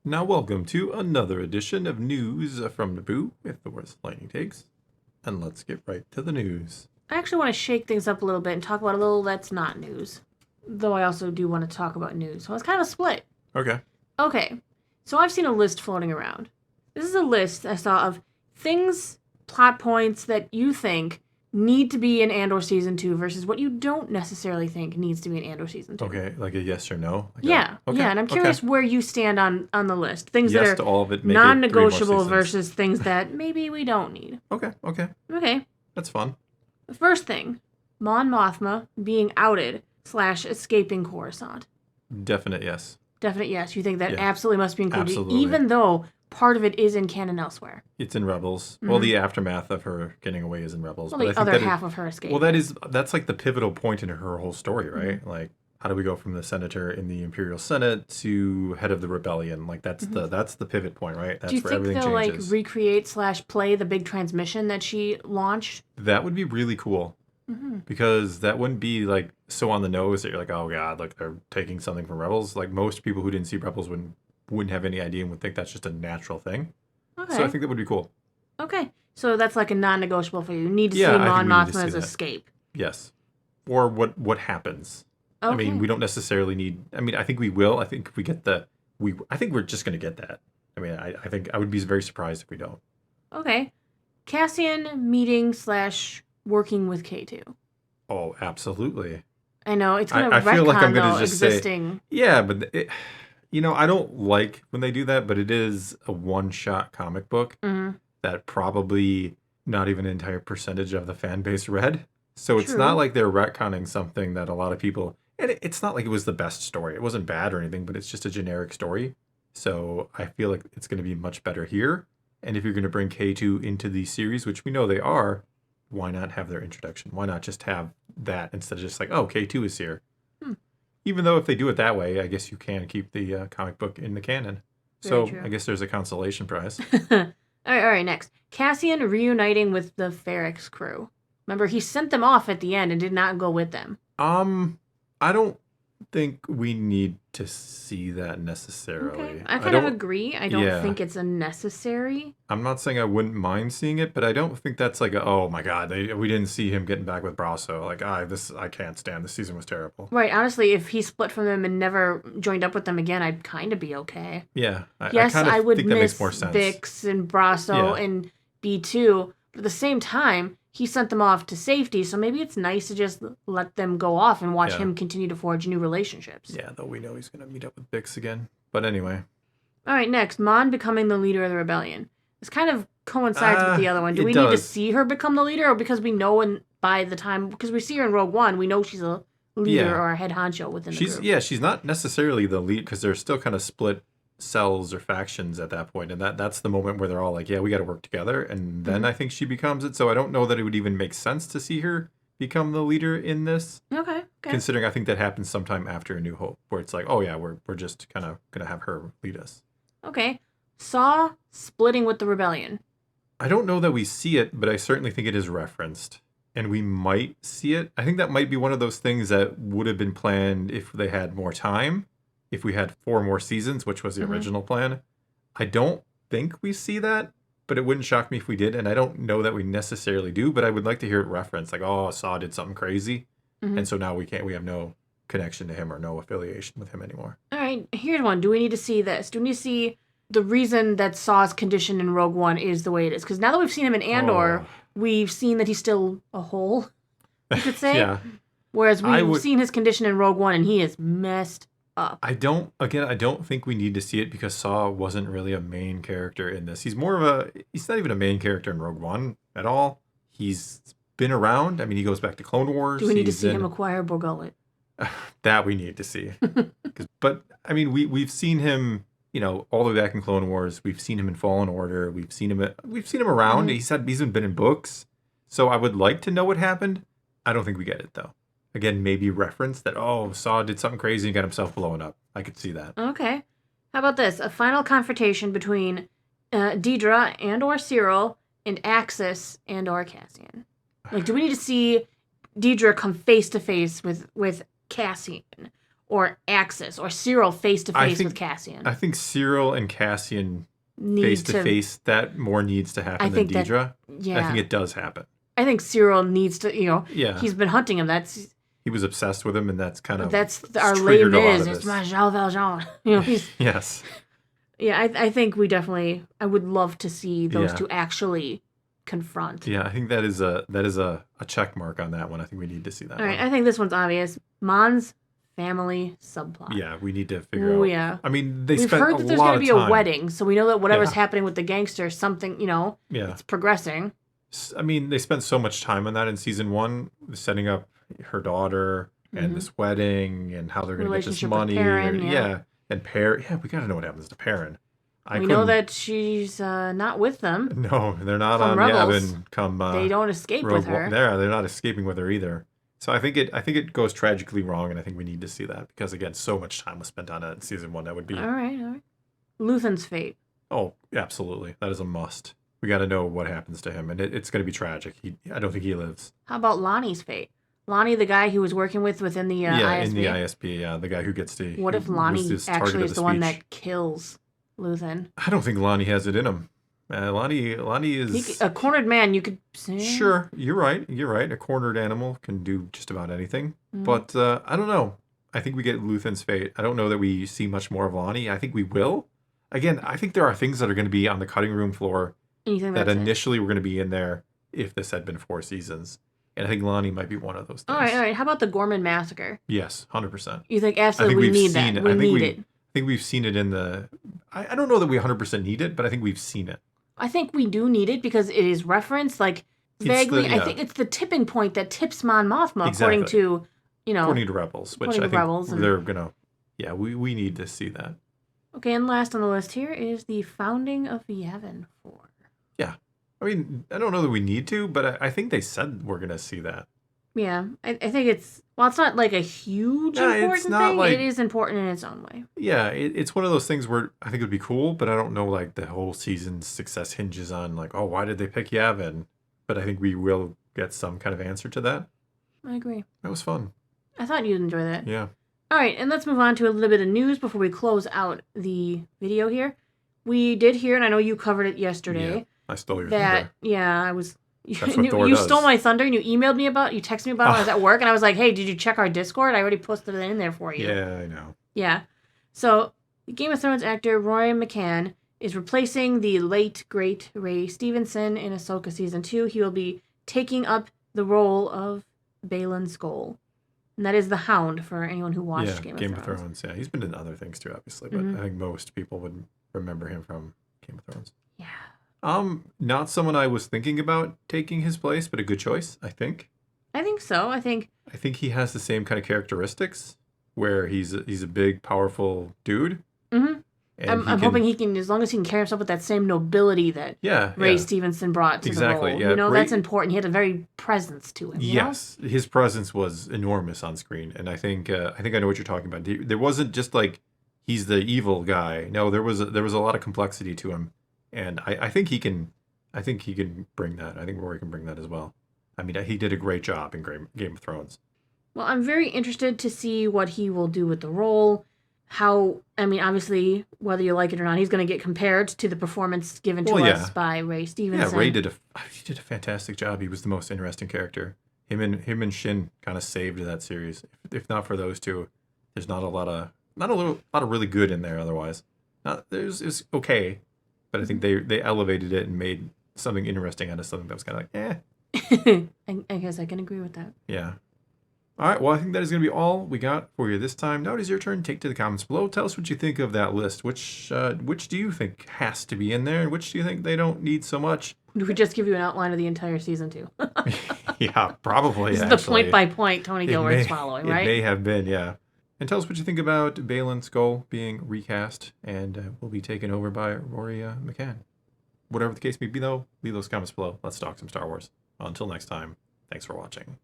Now welcome to another edition of News from Naboo with the worst lightning takes. And let's get right to the news. I actually want to shake things up a little bit and talk about a little that's not news. Though I also do want to talk about news. So it's kind of a split. Okay. Okay, so I've seen a list floating around. This is a list I saw of things, plot points that you think need to be in Andor Season 2 versus what you don't necessarily think needs to be in Andor Season 2. Okay, like a yes or no? Yeah, and I'm curious where you stand on the list. Things yes that are to all of it, non-negotiable versus things that maybe we don't need. Okay. That's fun. The first thing, Mon Mothma being outed / escaping Coruscant. Definite yes. Definite yes. You think that absolutely must be included, Absolutely. even though part of it is in canon elsewhere. It's in Rebels. Mm-hmm. Well, the aftermath of her getting away is in Rebels. Well, the other half of her escape. Well, that's like the pivotal point in her whole story, right? Mm-hmm. Like, how do we go from the senator in the Imperial Senate to head of the rebellion? Like, that's the pivot point, right? That's where everything changes. Do you think they'll recreate / play the big transmission that she launched? That would be really cool. Mm-hmm. Because that wouldn't be like so on the nose that you're like, oh god, like they're taking something from Rebels. Like most people who didn't see Rebels wouldn't have any idea and would think that's just a natural thing. Okay. So I think that would be cool. Okay. So that's like a non-negotiable for you. You need to see Mon Mothma's escape. Yes. Or what happens. Okay. I mean, we don't necessarily need... I mean, I think we will. I think if we get I think we're just going to get that. I mean, I think I would be very surprised if we don't. Okay. Cassian meeting / working with K2. Oh, absolutely. I know. It's going to I feel like I'm going to just existing. Say... Yeah, but... I don't like when they do that, but it is a one-shot comic book that probably not even an entire percentage of the fan base read. So it's not like they're retconning something that a lot of people... And it's not like it was the best story. It wasn't bad or anything, but it's just a generic story. So I feel like it's going to be much better here. And if you're going to bring K2 into the series, which we know they are, why not have their introduction? Why not just have that instead of just like, oh, K2 is here? Even though if they do it that way, I guess you can keep the comic book in the canon. So I guess there's a consolation prize. All right, next. Cassian reuniting with the Ferrix crew. Remember, he sent them off at the end and did not go with them. I don't think we need to see that necessarily. Okay. I kind of agree. I don't think it's a necessary. I'm not saying I wouldn't mind seeing it, but I don't think that's like, oh my god, we didn't see him getting back with Brasso. Like, I can't stand. This season was terrible. Right. Honestly, if he split from them and never joined up with them again, I'd kind of be okay. Yeah. I would think miss that makes more sense. Bix and Brasso and B2, but at the same time, he sent them off to safety, so maybe it's nice to just let them go off and watch him continue to forge new relationships. Yeah, though we know he's going to meet up with Bix again. But anyway. All right, next, Mon becoming the leader of the rebellion. This kind of coincides with the other one. Do we need to see her become the leader, or because we know because we see her in Rogue One, we know she's a leader or a head honcho within the group? Yeah, she's not necessarily the lead, because they're still kind of split cells or factions at that point, and that's the moment where they're all like, yeah, we got to work together, and then I think she becomes it. So I don't know that it would even make sense to see her become the leader in this. Okay. Considering I think that happens sometime after A New Hope, where it's like, oh yeah, we're just kind of gonna have her lead us. Okay. Saw splitting with the rebellion. I don't know that we see it, but I certainly think it is referenced, and we might see it. I think that might be one of those things that would have been planned if they had more time. If we had 4 more seasons, which was the original plan. I don't think we see that, but it wouldn't shock me if we did, and I don't know that we necessarily do, but I would like to hear it referenced, like, oh, Saw did something crazy, and so now we have no connection to him or no affiliation with him anymore. All right, here's one. Do we need to see this? Do we need to see the reason that Saw's condition in Rogue One is the way it is? Because now that we've seen him in Andor, we've seen that he's still a hole, you could say. Yeah. Whereas we've seen his condition in Rogue One, and he is messed up. I don't think we need to see it, because Saw wasn't really a main character in this. He's not even a main character in Rogue One at all. He's been around. I mean, he goes back to Clone Wars. Do we need to see him acquire Borgullet? That we need to see. But I mean, we've seen him, all the way back in Clone Wars. We've seen him in Fallen Order. We've seen him around. He's been in books. So I would like to know what happened. I don't think we get it though. Again, maybe reference that, oh, Saw did something crazy and got himself blown up. I could see that. Okay. How about this? A final confrontation between Dedra and/or Cyril and Axis and/or Cassian. Like, do we need to see Dedra come face to face with Cassian? or Axis or Cyril face to face with Cassian. I think Cyril and Cassian face to face, that more needs to happen than Deidre. I think it does happen. I think Cyril needs to, he's been hunting him. He was obsessed with him, and that's kind of our Les Mis. It's my Jean Valjean. Yes. Yeah, I think I would love to see those two actually confront. Yeah, I think that is a check mark on that one. I think we need to see that. All right, I think this one's obvious. Mon's family subplot. Yeah, we need to figure out. Yeah. I mean, we've heard that there's going to be a wedding, so we know that whatever's happening with the gangster, something, it's progressing. I mean, they spent so much time on that in season 1, setting up her daughter and this wedding and how they're going to get this money. Perrin, and Perrin. Yeah, we got to know what happens to Perrin. We know that she's not with them. No, they're not on Yavin. They don't escape with her. They're not escaping with her either. So I think it goes tragically wrong, and I think we need to see that because again, so much time was spent on it in season 1. That would be all right. Luthen's fate. Oh, absolutely, that is a must. We got to know what happens to him, and it's going to be tragic. I don't think he lives. How about Lonnie's fate? Lonnie, the guy he was working with within the ISB. In the ISB, the guy who gets to. What if Lonnie actually is the one that kills Luthen? I don't think Lonnie has it in him. Lonnie is a cornered man. You could say. Sure, you're right. A cornered animal can do just about anything. But I don't know. I think we get Luthen's fate. I don't know that we see much more of Lonnie. I think we will. Again, I think there are things that are going to be on the cutting room floor that initially were going to be in there if this had been 4 seasons. And I think Lonnie might be one of those things. All right. How about the Gorman Massacre? Yes, 100%. You think absolutely we need that? We need it. I think we've seen it in the... I don't know that we 100% need it, but I think we've seen it. I think we do need it because it is referenced, like, vaguely. I think it's the tipping point that tips Mon Mothma, according to, According to Rebels, which I think they're going to... Yeah, we need to see that. Okay, and last on the list here is the founding of Yavin 4. Yeah. I mean, I don't know that we need to, but I think they said we're going to see that. Yeah. I think it's... Well, it's not like a huge important thing. Like, it is important in its own way. Yeah, it's one of those things where I think it would be cool, but I don't know, like, the whole season's success hinges on, like, oh, why did they pick Yavin? But I think we will get some kind of answer to that. I agree. That was fun. I thought you'd enjoy that. Yeah. All right, and let's move on to a little bit of news before we close out the video here. We did hear, and I know you covered it yesterday. Yeah, I stole your thunder. Yeah, I was... You stole my thunder and you emailed me about it. You texted me about it when I was at work, and I was like, hey, did you check our Discord? I already posted it in there for you. Yeah, I know. Yeah. So, the Game of Thrones actor Roy McCann is replacing the late, great Ray Stevenson in Ahsoka Season 2. He will be taking up the role of Baylan Skoll. And that is the Hound for anyone who watched Game of Thrones. Yeah, he's been in other things too, obviously, but I think most people would remember him from Game of Thrones. Yeah. Not someone I was thinking about taking his place, but a good choice, I think. I think so. I think he has the same kind of characteristics, where he's a big, powerful dude. Mm-hmm. I'm hoping he can, as long as he can carry himself with that same nobility that Ray Stevenson brought to the role. Yeah, that's important. He had a very presence to him. Yes, his presence was enormous on screen, and I think I know what you're talking about. There wasn't just like he's the evil guy. No, there was a lot of complexity to him. And I think he can bring that. I think Rory can bring that as well. I mean, he did a great job in Game of Thrones. Well, I'm very interested to see what he will do with the role. Obviously, whether you like it or not, he's going to get compared to the performance given to us by Ray Stevenson. Yeah, Ray did a fantastic job. He was the most interesting character. Him and Shin kind of saved that series. If not for those two, there's not a lot of really good in there otherwise. It's okay. But I think they elevated it and made something interesting out of something that was kind of like, I guess I can agree with that. Yeah. All right. Well, I think that is going to be all we got for you this time. Now it is your turn. Take to the comments below. Tell us what you think of that list. Which do you think has to be in there, and which do you think they don't need so much? Did we just give you an outline of the entire season 2? Yeah, probably. This is the point by point Tony Gilroy's following, right? It may have been, yeah. And tell us what you think about Baylan Skoll being recast and will be taken over by Rory McCann. Whatever the case may be, though, leave those comments below. Let's talk some Star Wars. Until next time, thanks for watching.